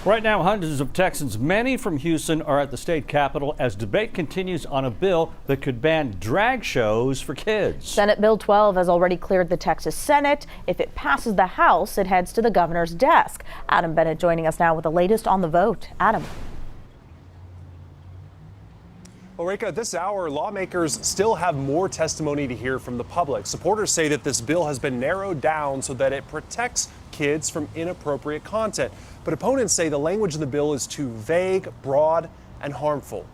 Right now, hundreds of Texans, many from Houston, are at the state capitol as debate continues on a bill that could ban drag shows for kids. Senate Bill 12 has already cleared the Texas Senate. If it passes the House, it heads to the governor's desk. Adam Bennett joining us now with the latest on the vote. Adam. Well, Reka, this hour, lawmakers still have more testimony to hear from the public. Supporters say that this bill has been narrowed down so that it protects kids from inappropriate content. But opponents say the language in the bill is too vague, broad, and harmful.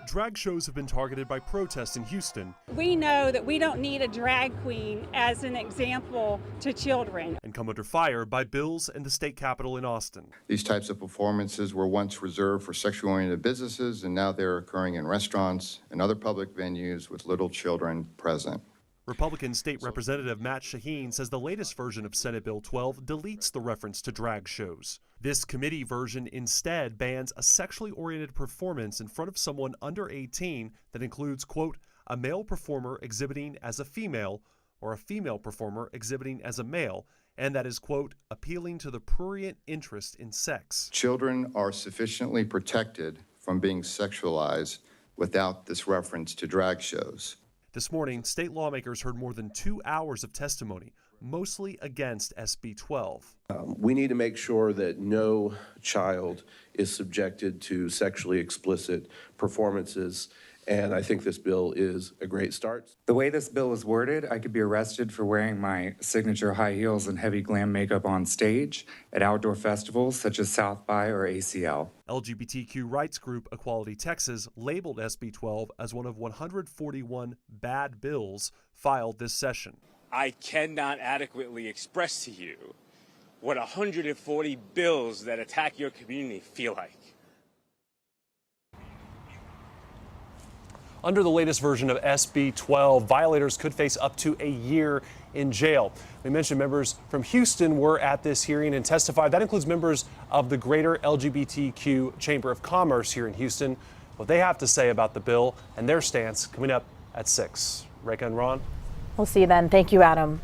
Drag shows have been targeted by protests in Houston. We know that we don't need a drag queen as an example to children. And come under fire by bills and the state capitol in Austin. These types of performances were once reserved for sexually-oriented businesses, and now they're occurring in restaurants and other public venues with little children present. Republican State Representative Matt Shaheen says the latest version of Senate Bill 12 deletes the reference to drag shows. This committee version instead bans a sexually oriented performance in front of someone under 18 that includes, quote, a male performer exhibiting as a female or a female performer exhibiting as a male, and that is, quote, appealing to the prurient interest in sex. Children are sufficiently protected from being sexualized without this reference to drag shows. This morning, state lawmakers heard more than 2 hours of testimony, mostly against SB 12. We need to make sure that no child is subjected to sexually explicit performances, and I think this bill is a great start. The way this bill is worded, I could be arrested for wearing my signature high heels and heavy glam makeup on stage at outdoor festivals such as South by or ACL. LGBTQ rights group Equality Texas labeled SB 12 as one of 141 bad bills filed this session. I cannot adequately express to you what 140 bills that attack your community feel like. Under the latest version of SB 12, violators could face up to a year in jail. We mentioned members from Houston were at this hearing and testified. That includes members of the Greater LGBTQ Chamber of Commerce here in Houston. What they have to say about the bill and their stance coming up at 6. Reka and Ron. We'll see you then. Thank you, Adam.